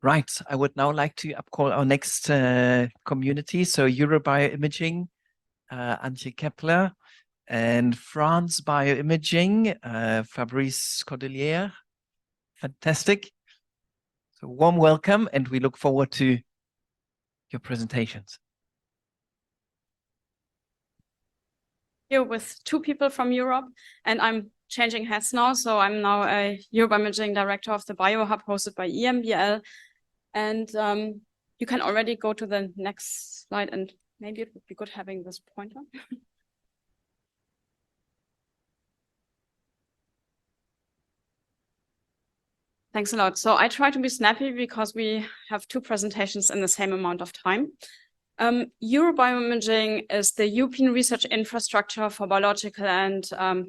Right, I would now like to upcall our next community. So Eurobioimaging, Antje Kepler, and France Bioimaging, Fabrice Cordelier. Fantastic. So warm welcome, and we look forward to your presentations. Here with two people from Europe, and I'm changing hats now. So I'm now a Eurobioimaging director of the BioHub hosted by EMBL. And you can already go to the next slide, and maybe it would be good having this pointer. Thanks a lot. So I try to be snappy because we have two presentations in the same amount of time. Eurobioimaging is the European research infrastructure for biological and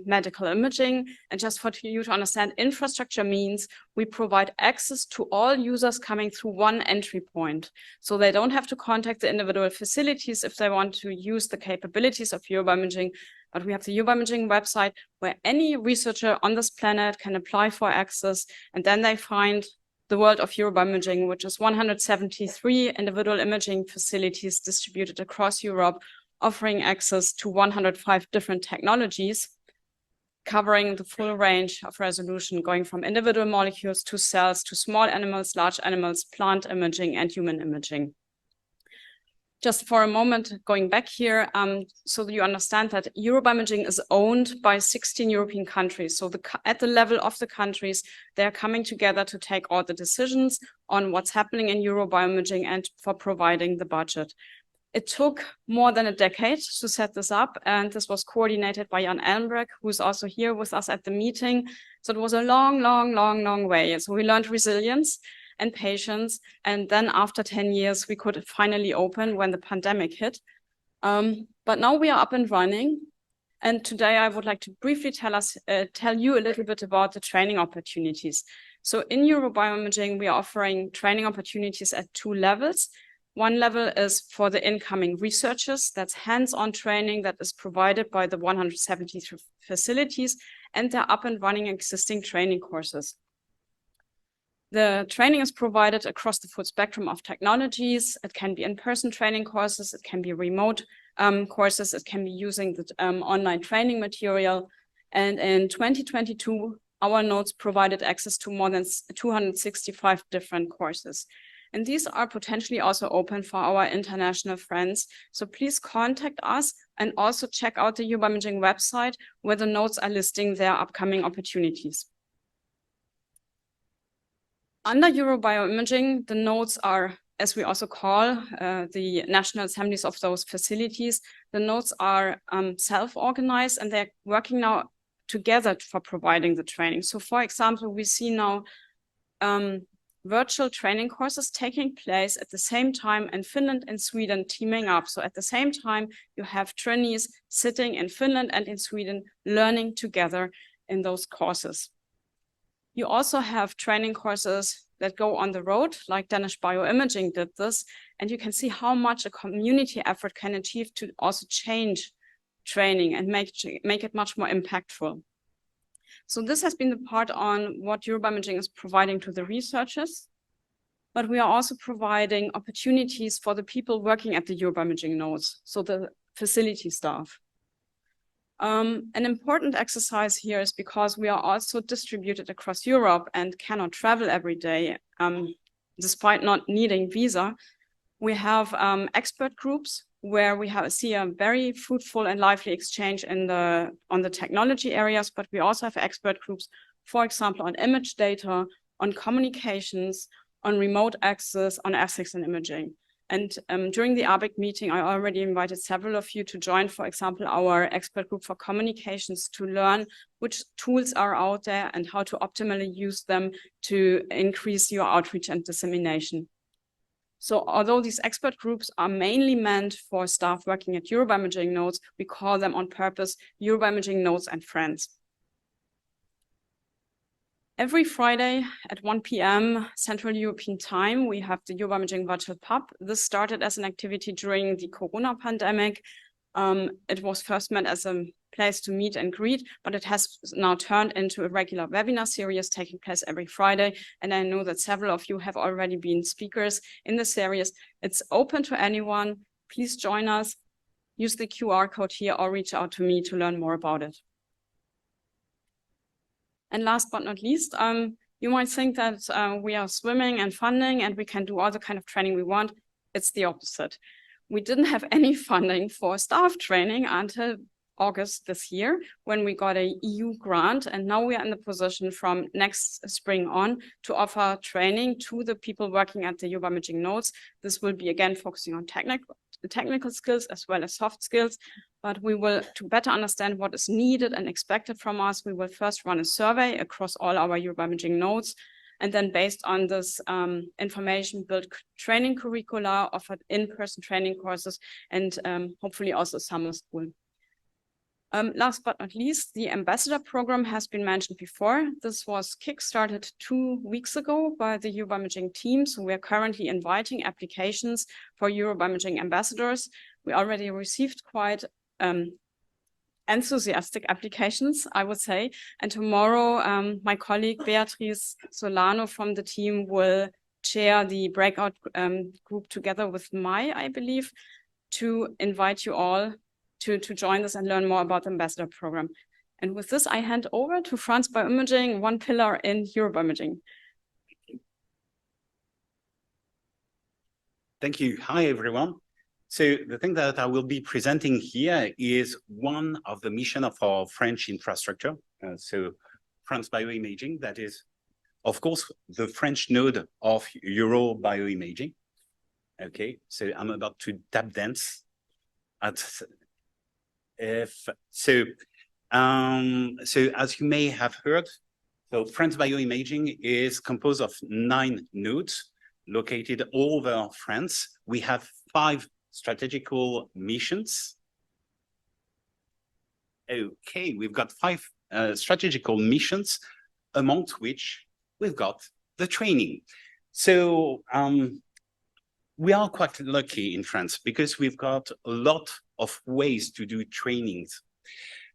medical imaging. And just for you to understand, infrastructure means we provide access to all users coming through one entry point. So they don't have to contact the individual facilities if they want to use the capabilities of Eurobioimaging. But we have the Eurobioimaging website where any researcher on this planet can apply for access, and then they find the world of Eurobioimaging, which is 173 individual imaging facilities distributed across Europe, offering access to 105 different technologies, covering the full range of resolution, going from individual molecules to cells, to small animals, large animals, plant imaging, and human imaging. Just for a moment, going back here, so that you understand that Eurobioimaging is owned by 16 European countries. So at the level of the countries, they're coming together to take all the decisions on what's happening in Eurobioimaging and for providing the budget. It took more than a decade to set this up, and this was coordinated by Jan Elmbrecht, who's also here with us at the meeting. So it was a long way. So we learned resilience and patience. And then after 10 years, we could finally open when the pandemic hit. But now we are up and running. And today I would like to briefly tell you a little bit about the training opportunities. So in Eurobioimaging, we are offering training opportunities at two levels. One level is for the incoming researchers. That's hands-on training that is provided by the 173 facilities, and they're up and running existing training courses. The training is provided across the full spectrum of technologies. It can be in-person training courses, it can be remote courses, it can be using the online training material. And in 2022, our nodes provided access to more than 265 different courses. And these are potentially also open for our international friends. So please contact us and also check out the Eurobioimaging website where the nodes are listing their upcoming opportunities. Under Eurobioimaging, the nodes are, as we also call the national assemblies of those facilities, the nodes are self-organized, and they're working now together for providing the training. So for example, we see now virtual training courses taking place at the same time in Finland and Sweden teaming up. So at the same time, you have trainees sitting in Finland and in Sweden learning together in those courses. You also have training courses that go on the road, like Danish Bioimaging did this, and you can see how much a community effort can achieve to also change training and make it much more impactful. So this has been the part on what Eurobioimaging is providing to the researchers, but we are also providing opportunities for the people working at the Eurobioimaging nodes, so the facility staff. An important exercise here is because we are also distributed across Europe and cannot travel every day, despite not needing visa. We have expert groups where we see a very fruitful and lively exchange on the technology areas, but we also have expert groups, for example, on image data, on communications, on remote access, on ethics and imaging. And during the ABIC meeting, I already invited several of you to join, for example, our expert group for communications to learn which tools are out there and how to optimally use them to increase your outreach and dissemination. So although these expert groups are mainly meant for staff working at Eurobioimaging nodes, we call them on purpose Eurobioimaging nodes and friends. Every Friday at 1 p.m. Central European time, we have the Eurobioimaging Virtual Pub. This started as an activity during the Corona pandemic. It was first meant as a place to meet and greet, but it has now turned into a regular webinar series taking place every Friday. And I know that several of you have already been speakers in the series. It's open to anyone. Please join us. Use the QR code here or reach out to me to learn more about it. And last but not least, you might think that we are swimming and funding and we can do all the kind of training we want. It's the opposite. We didn't have any funding for staff training until August this year when we got a EU grant. And now we are in the position from next spring on to offer training to the people working at the Yoba Imaging nodes. This will be again focusing on technical skills as well as soft skills. But we will, to better understand what is needed and expected from us, we will first run a survey across all our Yoba Imaging nodes. And then based on this information, build training curricula, offer in-person training courses, and hopefully also summer school. Last but not least, the ambassador program has been mentioned before. This was kickstarted 2 weeks ago by the Yoba Imaging team. So we are currently inviting applications for Yoba Imaging ambassadors. We already received quite enthusiastic applications, I would say. And tomorrow, my colleague Beatrice Solano from the team will chair the breakout group together with Mai, I believe, to invite you all to join us and learn more about the ambassador program. And with this, I hand over to France Bioimaging, one pillar in Yoba Imaging. Thank you. Hi, everyone. So the thing that I will be presenting here is one of the mission of our French infrastructure. So France Bioimaging, that is, of course, the French node of Euro Bioimaging. Okay, so I'm about to tap dance at so as you may have heard, so France Bioimaging is composed of 9 nodes located all over France. We have 5 strategical missions. Okay, we've got 5 strategical missions, amongst which we've got the training. So we are quite lucky in France because we've got a lot of ways to do trainings.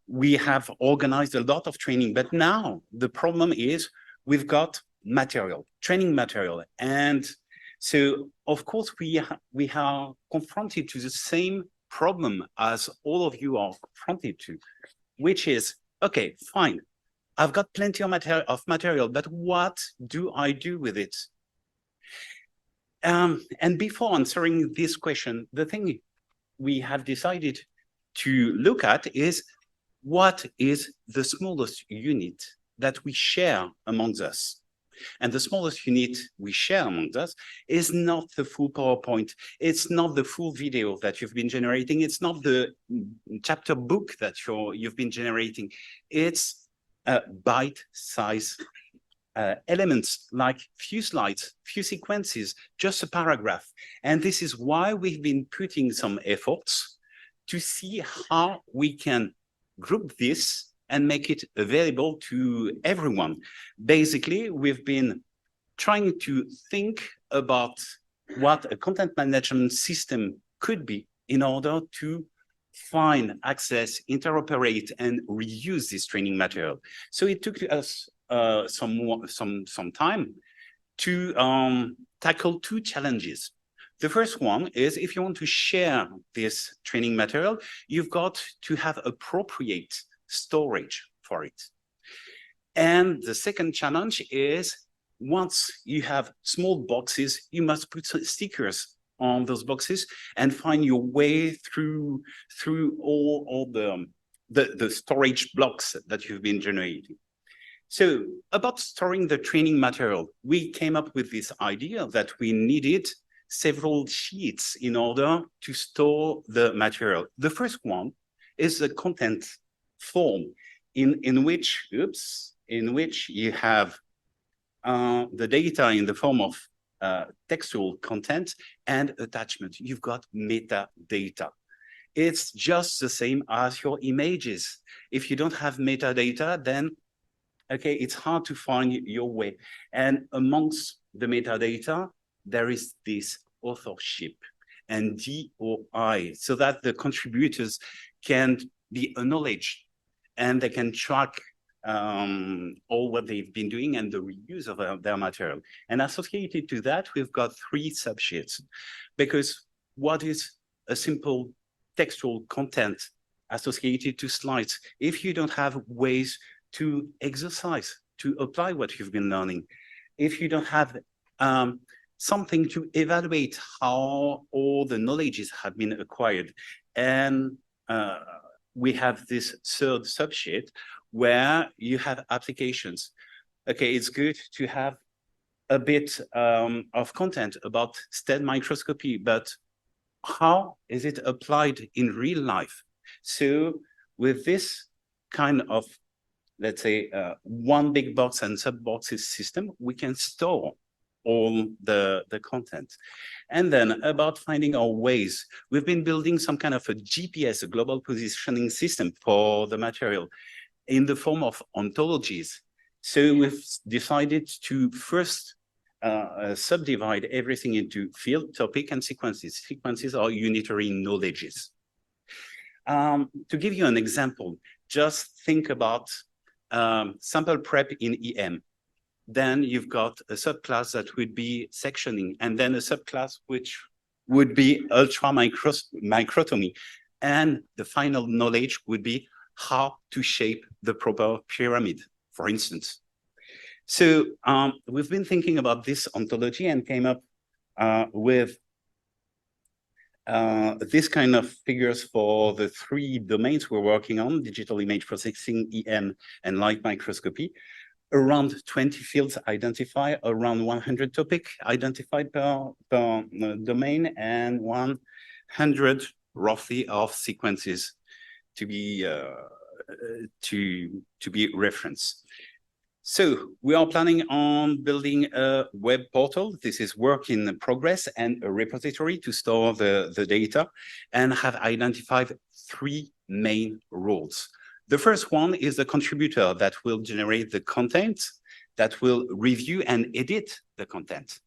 We have organized a lot of training, but now the problem is we've got material, training material. And so, of course, we are confronted to the same problem as all of you are confronted to, which is, okay, fine, I've got plenty of material, but what do I do with it? And before answering this question, the thing we have decided to look at is what is the smallest unit that we share amongst us. And the smallest unit we share amongst us is not the full PowerPoint. It's not the full video that you've been generating. It's not the chapter book that you've been generating. It's a bite-size elements like few slides, few sequences, just a paragraph. And this is why we've been putting some efforts to see how we can group this and make it available to everyone. Basically, we've been trying to think about what a content management system could be in order to find, access, interoperate, and reuse this training material. So it took us some time to tackle 2 challenges. The first one is if you want to share this training material, you've got to have appropriate storage for it. And the second challenge is once you have small boxes, you must put stickers on those boxes and find your way through all the storage blocks that you've been generating. So about storing the training material, we came up with this idea that we needed several sheets in order to store the material. The first one is the content form in which you have the data in the form of textual content and attachment. You've got metadata. It's just the same as your images. If you don't have metadata, then okay, it's hard to find your way. And amongst the metadata, there is this authorship and DOI, so that the contributors can be acknowledged and they can track all what they've been doing and the reuse of their material. And associated to that, we've got 3 subsheets, because what is a simple textual content associated to slides if you don't have ways to exercise, to apply what you've been learning, if you don't have something to evaluate how all the knowledges have been acquired. And we have this 3rd subsheet where you have applications. Okay, it's good to have a bit of content about STED microscopy, but how is it applied in real life? So with this kind of, let's say, one big box and sub-boxes system, we can store all the content. And then about finding our ways, we've been building some kind of a GPS, a global positioning system for the material in the form of ontologies. So we've decided to first subdivide everything into field, topic, and sequences. Sequences are unitary knowledges. To give you an example, just think about sample prep in EM. Then you've got a subclass that would be sectioning, and then a subclass which would be ultra microtomy. And the final knowledge would be how to shape the proper pyramid, for instance. So we've been thinking about this ontology and came up with this kind of figures for the 3 domains we're working on: digital image processing, EM, and light microscopy. Around 20 fields identified, around 100 topics identified per domain, and 100 roughly of sequences to be referenced. So we are planning on building a web portal. This is work in progress, and a repository to store the data, and have identified 3 main roles. The first one is the contributor that will generate the content, that will review and edit the content.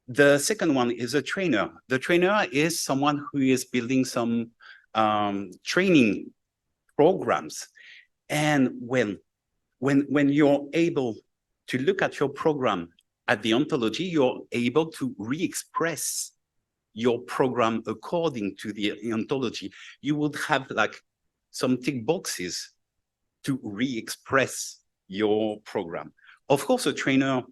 The second one is a trainer. The trainer is someone who is building some training programs. And when you're able to look at your program at the ontology, you're able to re-express your program according to the ontology. You would have like some tick boxes to re-express your program. Of course, a trainer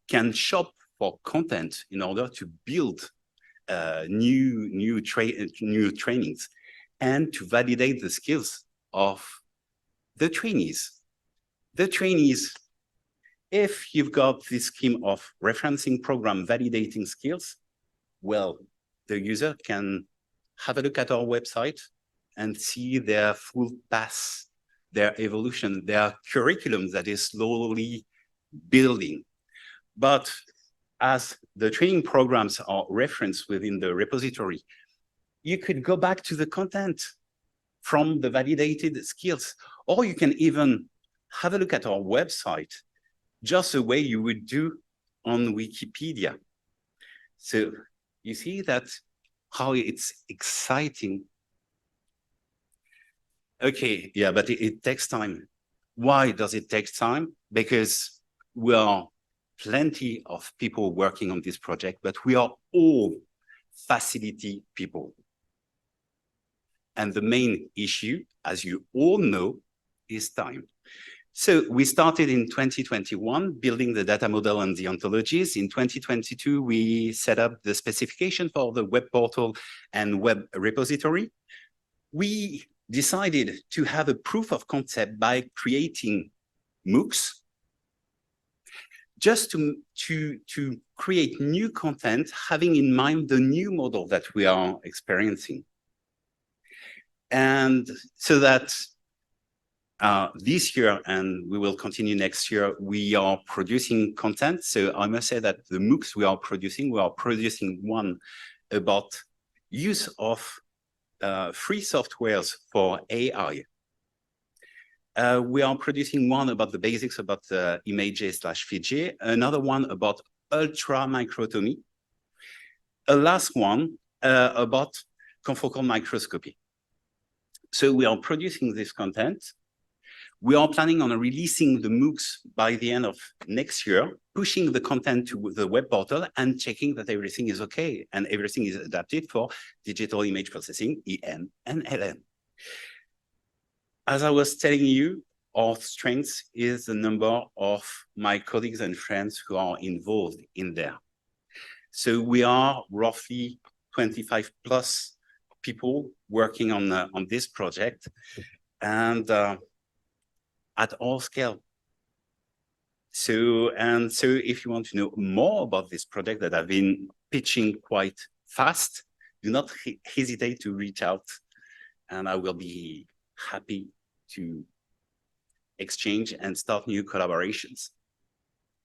can shop for content in order to build new trainings and to validate the skills of the trainees. The trainees, if you've got this scheme of referencing program validating skills, well, the user can have a look at our website and see their full path, their evolution, their curriculum that is slowly building. But as the training programs are referenced within the repository, you could go back to the content from the validated skills, or you can even have a look at our website, just the way you would do on Wikipedia. So you see that how it's exciting. Okay, yeah, but it takes time. Why does it take time? Because we are plenty of people working on this project, but we are all facility people. And the main issue, as you all know, is time. So we started in 2021, building the data model and the ontologies. In 2022, we set up the specification for the web portal and web repository. We decided to have a proof of concept by creating MOOCs, just to create new content, having in mind the new model that we are experiencing. And so that this year, and we will continue next year, we are producing content. So I must say that the MOOCs we are producing one about use of free softwares for AI. We are producing one about the basics about ImageJ/Fiji, another one about ultra microtomy, a last one about confocal microscopy. So we are producing this content. We are planning on releasing the MOOCs by the end of next year, pushing the content to the web portal and checking that everything is okay and everything is adapted for digital image processing, EM and LM. As I was telling you, our strength is the number of my colleagues and friends who are involved in there. So we are roughly 25 plus people working on this project, and at all scale. So if you want to know more about this project that I've been pitching quite fast, do not hesitate to reach out, and I will be happy to exchange and start new collaborations.